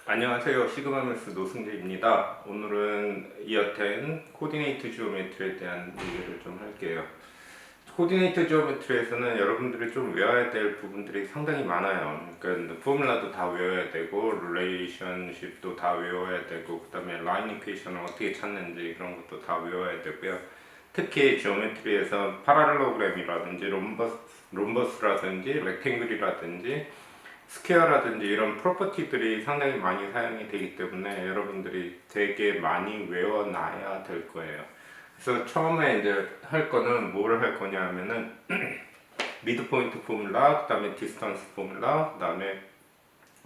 안녕하세요. 시그마메스 노승재입니다. 오늘은 이어텐 코디네이트 지오메트리에 대한 얘기를 좀 할게요. 코디네이트 지오메트리에서는 여러분들이 좀 외워야 될 부분들이 상당히 많아요. 그러니까 포뮬라도 다 외워야 되고 릴레이션십도 다 외워야 되고 그 다음에 라인 이퀘이션을 어떻게 찾는지 그런 것도 다 외워야 되고요. 특히 지오메트리에서 파랄렐로그램이라든지 롬버스라든지 렉탱글이라든지 스퀘어라든지 이런 프로퍼티들이 상당히 많이 사용이 되기 때문에 여러분들이 되게 많이 외워놔야 될 거예요. 그래서 처음에 이제 할 거는 뭐를 할 거냐 하면은 미드포인트 포뮬라, 그 다음에 디스턴스 포뮬라, 그 다음에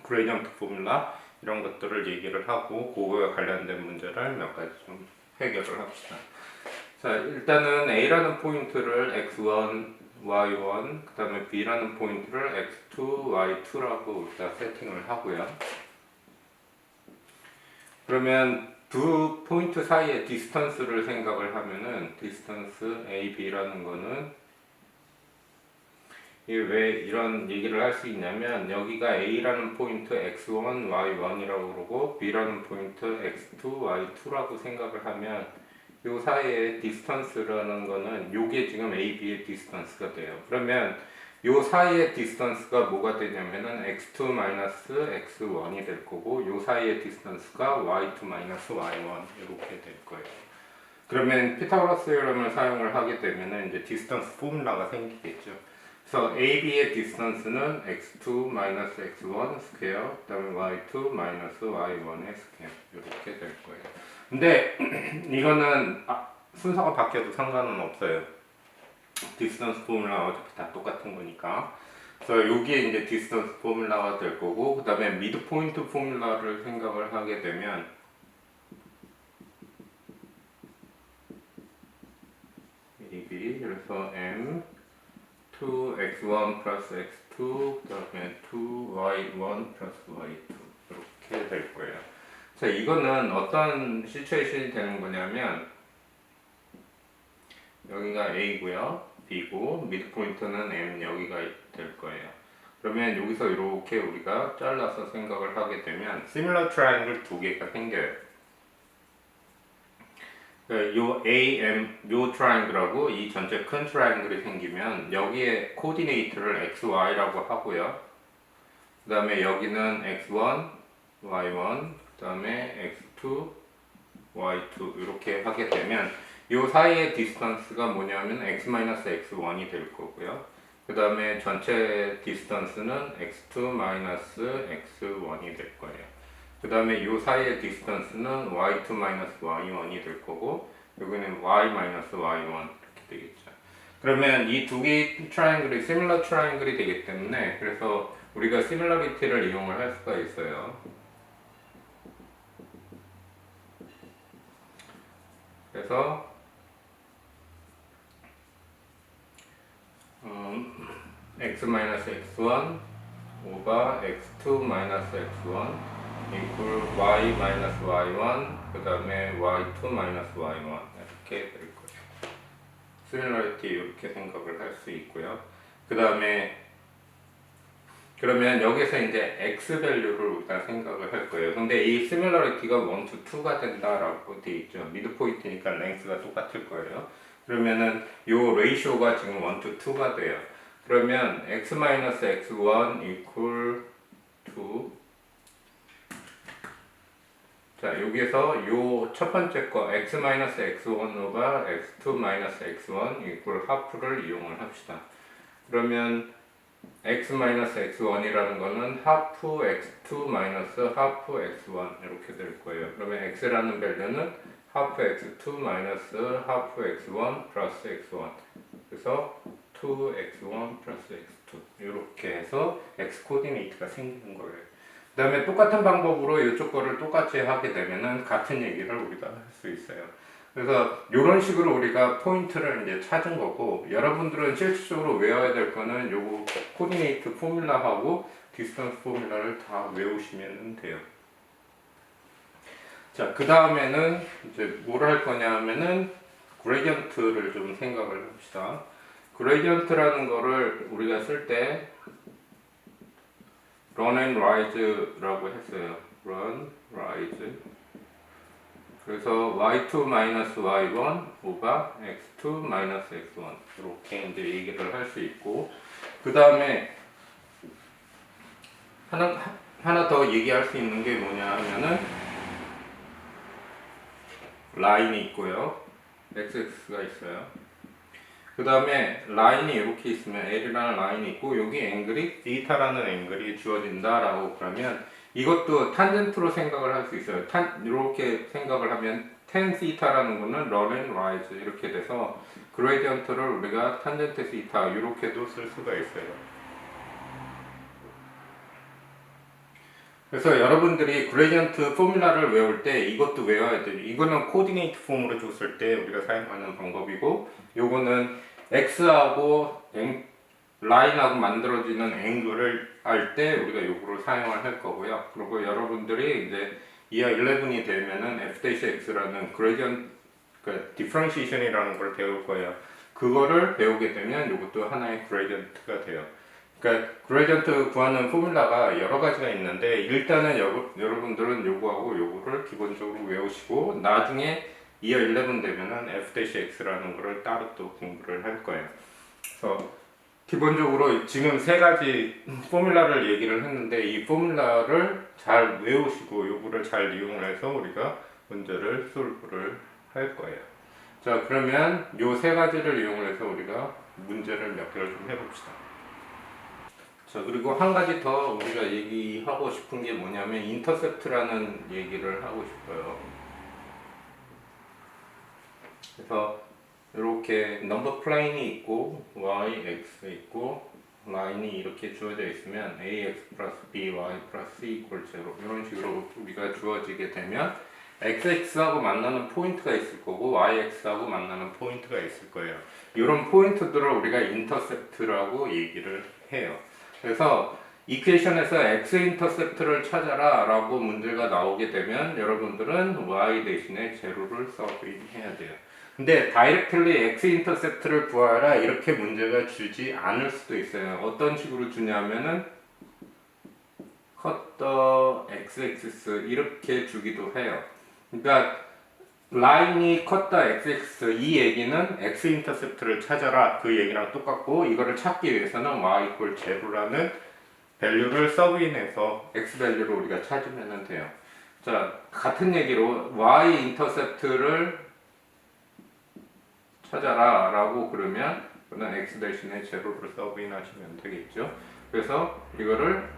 그레디언트 포뮬라 이런 것들을 얘기를 하고 그거에 관련된 문제를 몇 가지 좀 해결을 합시다. 자, 일단은 A라는 포인트를 x1, y1, 그 다음에 B라는 포인트를 x2, y2라고 일단 세팅을 하고요. 그러면 두 포인트 사이의 디스턴스를 생각을 하면은 디스턴스 A, B라는 거는 이게 왜 이런 얘기를 할 수 있냐면 여기가 A라는 포인트 x1, y1이라고 그러고 B라는 포인트 x2, y2라고 생각을 하면 요 사이의 디스턴스라는 거는 요게 지금 A, B의 디스턴스가 돼요. 그러면 요 사이의 디스턴스가 뭐가 되냐면은 x2-x1이 될 거고 요 사이의 디스턴스가 y2-y1 이렇게 될 거예요. 그러면 피타고라스 테오렘을 사용을 하게 되면은 이제 디스턴스 포뮬라가 생기겠죠. 그래서 A, B의 디스턴스는 x2-x1 스퀘어, 그 다음에 y2-y1의 스퀘어 이렇게 될 거예요. 근데 이거는 순서가 바뀌어도 상관은 없어요. 디스턴스 포뮬라 어차피 다 똑같은 거니까. 그래서 여기에 이제 디스턴스 포뮬라가 될 거고, 그 다음에 미드 포인트 포뮬라를 생각을 하게 되면 AB 그래서 M 2x1 플러스 x2 그 다음에 2y1 플러스 y2 이렇게 될 거예요. 자, 이거는 어떤 시츄에이션이 되는 거냐면 여기가 A고요, B고 미드 포인트는 M 여기가 될 거예요. 그러면 여기서 이렇게 우리가 잘라서 생각을 하게 되면 similar triangle 두 개가 생겨요. 요 A, M, 요 트라이앵글하고 이 전체 큰 트라이앵글이 생기면 여기에 코디네이트를 x, y라고 하고요. 그 다음에 여기는 x1, y1, 그 다음에 x2, y2 이렇게 하게 되면 요 사이의 디스턴스가 뭐냐면 x-x1이 될 거고요. 그 다음에 전체 디스턴스는 x2-x1이 될 거예요. 그 다음에 이 사이의 디스턴스는 y2-y1이 될 거고 여기는 y-y1 이렇게 되겠죠. 그러면 이 두 개의 트라이앵글이 similar 트라이앵글이 되기 때문에 그래서 우리가 similarity를 이용을 할 수가 있어요. 그래서 x-x1 오버 x2-x1 equal y-y1 그 다음에 y2-y1 이렇게 될 거예요. similarity 이렇게 생각을 할 수 있고요. 그 다음에 그러면 여기서 이제 x 밸류를 일단 생각을 할 거예요. 근데 이 similarity가 1 to 2가 된다라고 되어 있죠. 미드 포인트니까 랭스가 똑같을 거예요. 그러면은 요 레이쇼가 지금 1 to 2가 돼요. 그러면 x-x1 equal to 자, 여기에서 요 첫 번째 거 x-x1과 x2-x1 equal half를 이용을 합시다. 그러면 x-x1이라는 거는 half x2 마이너스 half x1 이렇게 될 거예요. 그러면 x라는 밸류는 half x2 마이너스 half x1 플러스 x1 그래서 2x1 플러스 x2 이렇게 해서 x 코디네이트가 생기는 거예요. 그 다음에 똑같은 방법으로 이쪽 거를 똑같이 하게 되면은 같은 얘기를 우리가 할 수 있어요. 그래서 이런 식으로 우리가 포인트를 이제 찾은 거고 여러분들은 실질적으로 외워야 될 거는 요거 코디네이트 포뮬라하고 디스턴스 포뮬라를 다 외우시면 돼요. 자, 그 다음에는 이제 뭘 할 거냐 하면은 그레디언트를 좀 생각을 합시다. 그레디언트라는 거를 우리가 쓸 때 run and rise라고 했어요. run, rise. 그래서 y2 마이너스 y1 오가 x2 마이너스 x1 이렇게 이제 얘기를 할 수 있고, 그 다음에 하나 더 얘기할 수 있는 게 뭐냐 하면은 라인이 있고요, xx가 있어요. 그 다음에 라인이 이렇게 있으면 L이라는 라인이 있고 여기 앵글이 θ라는 앵글이 주어진다라고 그러면 이것도 탄젠트로 생각을 할 수 있어요. 이렇게 생각을 하면 tan θ라는 거는 run and rise 이렇게 돼서 그레디언트를 우리가 탄젠트 θ 이렇게도 쓸 수가 있어요. 그래서 여러분들이 그레디언트 포뮬라를 외울 때 이것도 외워야 돼요. 이거는 코디네이트 폼으로 줬을 때 우리가 사용하는 방법이고, 요거는 x하고 라인하고 만들어지는 앵글을 알 때 우리가 요거를 사용을 할 거고요. 그리고 여러분들이 이제 이하 11이 되면은 f-x라는 그레디언트, 그 디퍼런시에이션이라는 걸 배울 거예요. 그거를 배우게 되면 요것도 하나의 그레디언트가 돼요. 그러니까 그레디언트 구하는 포뮬라가 여러 가지가 있는데 일단은 여러분들은 요거하고 요거를 기본적으로 외우시고 나중에 이어 11 되면은 f-x라는 거를 따로 또 공부를 할 거예요. 그래서 기본적으로 지금 세 가지 포뮬라를 얘기를 했는데 이 포뮬라를 잘 외우시고 요거를 잘 이용해서 우리가 문제를 솔브를 할 거예요. 자, 그러면 요 세 가지를 이용해서 우리가 문제를 몇 개를 좀 해봅시다. 자, 그리고 한 가지 더 우리가 얘기하고 싶은 게 뭐냐면 인터셉트라는 얘기를 하고 싶어요. 그래서 이렇게 넘버 플레인이 있고 y, x 있고 라인이 이렇게 주어져 있으면 ax 플러스 by 플러스 c 이퀄 0 이런 식으로 우리가 주어지게 되면 xx하고 만나는 포인트가 있을 거고 yx하고 만나는 포인트가 있을 거예요. 이런 포인트들을 우리가 인터셉트라고 얘기를 해요. 그래서 이퀘이션에서 x 인터셉트를 찾아라 라고 문제가 나오게 되면 여러분들은 y 대신에 제로를 서브인해야 돼요. 근데 다이렉틀리 x 인터셉트를 구하라 이렇게 문제가 주지 않을 수도 있어요. 어떤 식으로 주냐면은 cut the x-axis 이렇게 주기도 해요. 그러니까 라인이 cut the x-axis 이 얘기는 x 인터셉트를 찾아라 그 얘기랑 똑같고, 이거를 찾기 위해서는 y 이퀄 제로라는 밸류를 서브인해서 x 밸류를 우리가 찾으면 돼요. 자, 같은 얘기로 y 인터셉트를 찾아라 라고 그러면 그는 x 대신에 제로를 서브인 하시면 되겠죠. 그래서 이거를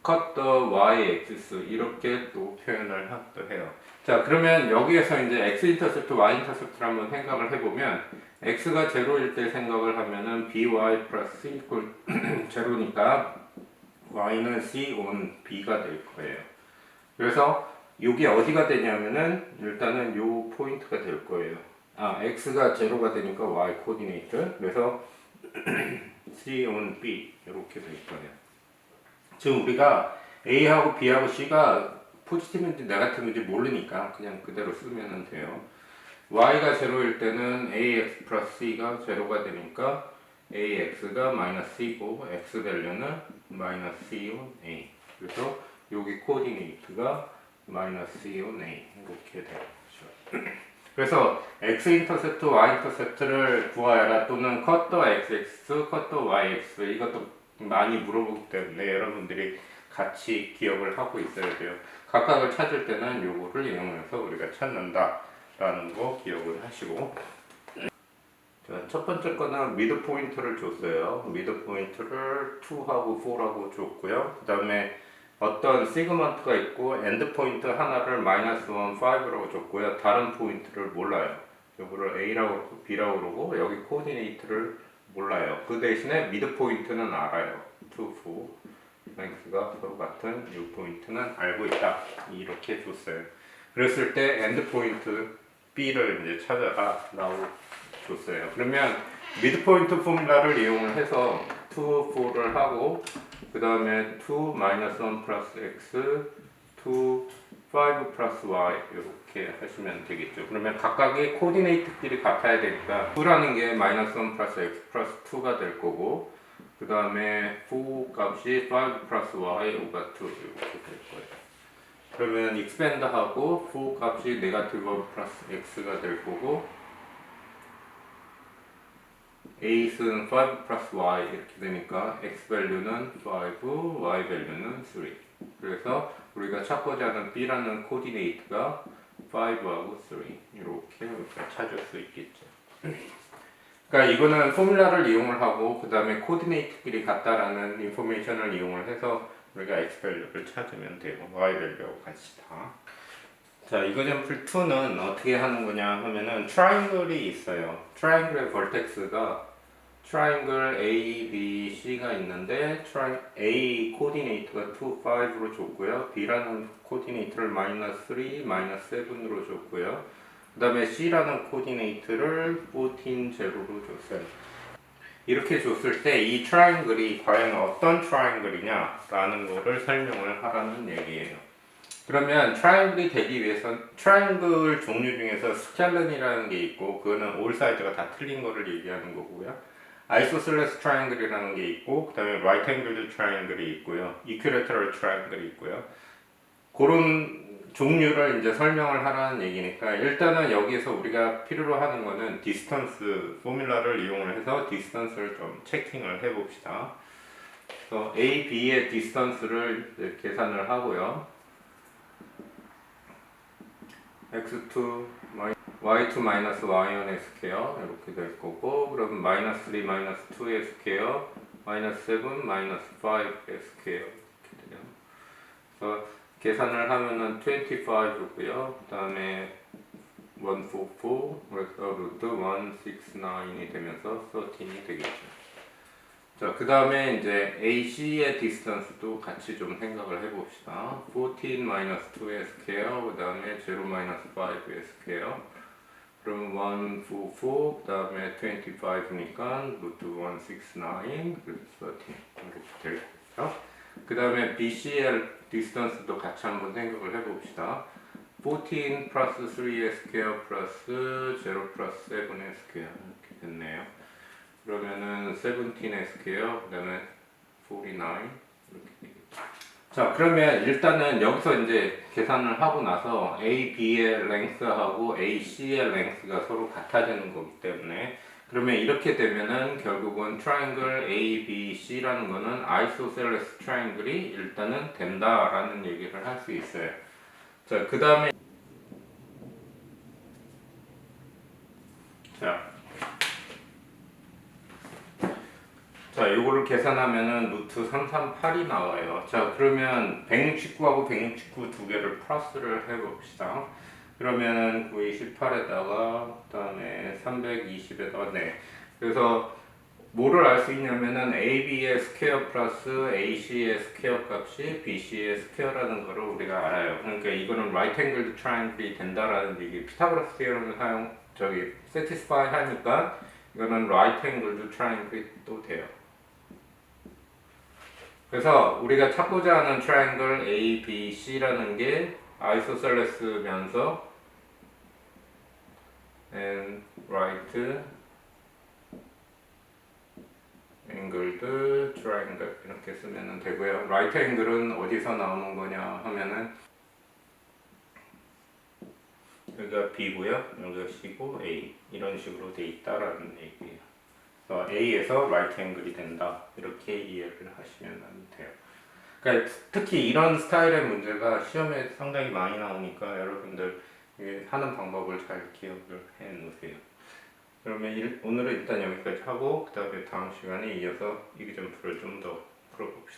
cut the y-axis 이렇게 또 표현을 하기도 해요. 자, 그러면 여기에서 이제 x 인터셉트, y 인터셉트를 한번 생각을 해보면 x가 제로일 때 생각을 하면은 by 플러스 c 이퀄 제로니까 y는 c on b가 될 거예요. 그래서 이게 어디가 되냐면은 일단은 요 포인트가 될 거예요. x가 제로가 되니까 y 코디네이트. 그래서 c on b 이렇게 될 거예요. 지금 우리가 a하고 b하고 c가 포지티브인지 네거티브인지 모르니까 그냥 그대로 쓰면 돼요. y가 제로일 때는 ax 플러스 c가 제로가 되니까 ax가 마이너스 c고 x 밸류는 마이너스 c on a. 그래서 여기 코디네이트가 마이너스 c on a 이렇게 되죠. 그래서 x 인터셉트, y 인터셉트를 구하여라 또는 cut the x-axis, cut the y-axis 이것도 많이 물어보기 때문에 여러분들이 같이 기억을 하고 있어야 돼요. 각각을 찾을 때는 요거를 이용해서 우리가 찾는다 라는 거 기억을 하시고, 자, 첫 번째 거는 미드 포인트를 줬어요. 미드 포인트를 2하고 4라고 줬고요. 그 다음에 어떤 시그먼트가 있고 엔드 포인트 하나를 마이너스 1, 5라고 줬고요. 다른 포인트를 몰라요. 요거를 A라고 그러고 B라고 그러고 여기 코디네이트를 몰라요. 그 대신에 미드 포인트는 알아요. 2, 4 랭스가 서로 같은 이 포인트는 알고 있다. 이렇게 줬어요. 그랬을 때 엔드 포인트 B를 이제 찾아라 라고 줬어요. 그러면 미드 포인트 포뮬라를 이용을 해서 2, 4를 하고 그 다음에 2 마이너스 1 플러스 x 2, 5 플러스 y 이렇게 하시면 되겠죠. 그러면 각각의 코디네이트끼리 같아야 되니까 2라는 게 마이너스 1 플러스 x 플러스 2가 될 거고 그 다음에 foo 값이 5 플러스 y over 2 이렇게 될 거예요. 그러면 expand하고 foo 값이 네가티브 1 플러스 x가 될 거고 a는 5 플러스 y 이렇게 되니까 x 밸류는 5, y 밸류는 3. 그래서 우리가 찾고자 하는 b라는 코디네이트가 5하고 3 이렇게 우리가 찾을 수 있겠죠. 그러니까 이거는 포뮬라를 이용을 하고 그 다음에 코디네이트끼리 같다라는 인포메이션을 이용을 해서 우리가 x 밸류를 찾으면 되고 y 밸류하고 같이 다. 자, 이거젠플 2는 어떻게 하는 거냐 하면은 트라이앵글이 있어요. 트라이앵글의 벌텍스가 트라이앵글 A, B, C가 있는데 A 코디네이트가 2, 5로 줬고요. B라는 코디네이트를 마이너스 3, 마이너스 7으로 줬고요. 그 다음에 C라는 코디네이트를 14, 0로 줬어요. 이렇게 줬을 때 이 트라이앵글이 과연 어떤 트라이앵글이냐 라는 거를 설명을 하라는 얘기예요. 그러면 트라이앵글이 되기 위해서 트라이앵글 종류 중에서 스켈렌이라는 게 있고 그거는 올 사이드가 다 틀린 거를 얘기하는 거고요. 아이소셀레스 트라이앵글이라는 게 있고 그 다음에 라이트 앵글드 트라이앵글이 있고요. 이퀴레터럴 트라이앵글이 있고요. 그런 종류를 이제 설명을 하라는 얘기니까 일단은 여기에서 우리가 필요로 하는 거는 디스턴스 포뮬라를 이용을 해서 디스턴스를 좀 체킹을 해 봅시다. 그래서 A, B의 디스턴스를 계산을 하고요. x2 y2 마이너스 y1의 스퀘어 이렇게 될 거고 그러면 마이너스 3 마이너스 2의 스퀘어 마이너스 7 마이너스 5의 스퀘어 이렇게 돼요. 그래서 계산을 하면은 25고요. 그 다음에 144 그래서 루트 169이 되면서 13이 되겠죠. 자, 그 다음에 이제 AC의 디스턴스도 같이 좀 생각을 해봅시다. 14 마이너스 2의 스퀘어, 그 다음에 0 마이너스 5의 스퀘어. 그럼 144, 그 다음에 25니까 루트 169, 그래서 13 이렇게 될 거죠. 그 다음에 BCL 디스턴스도 같이 한번 생각을 해봅시다. 14 플러스 3의 스퀘어 플러스 0 플러스 7의 스퀘어 이렇게 됐네요. 그러면은 17의 스퀘어, 그 다음에 49 이렇게 되겠죠. 자, 그러면 일단은 여기서 이제 계산을 하고 나서 A, B의 랭스하고 A, C의 랭스가 서로 같아지는 거기 때문에 그러면 이렇게 되면은 결국은 트라이앵글 A, B, C라는 거는 아이소셀레스 트라이앵글이 일단은 된다라는 얘기를 할 수 있어요. 자, 그 다음에 자, 요거를 계산하면은 루트 338이 나와요. 자, 그러면 169하고 169 두 개를 플러스를 해봅시다. 그러면은 928에다가 그 다음에 320에다가 네. 그래서 뭐를 알 수 있냐면은 AB의 스퀘어 플러스 AC의 스퀘어 값이 BC의 스퀘어라는 거를 우리가 알아요. 그러니까 이거는 라이트 앵글드 트라이앵글이 된다라는 얘기. 피타고라스 티어럼을 satisfy 하니까 이거는 라이트 앵글드 트라이앵글이 또 돼요. 그래서 우리가 찾고자 하는 트라이앵글 A, B, C라는 게 아이소셀레스면서 and right angled triangle 이렇게 쓰면 되고요. right angle은 어디서 나오는 거냐 하면은 여기가 B고요. 여기가 C고 A 이런 식으로 돼 있다라는 얘기예요. A에서 right angle이 된다 이렇게 이해를 하시면 돼요. 그러니까 특히 이런 스타일의 문제가 시험에 상당히 많이 나오니까 여러분들 하는 방법을 잘 기억을 해 놓으세요. 그러면 오늘은 일단 여기까지 하고 그 다음에 다음 시간에 이어서 이기점프를 좀 더 풀어봅시다.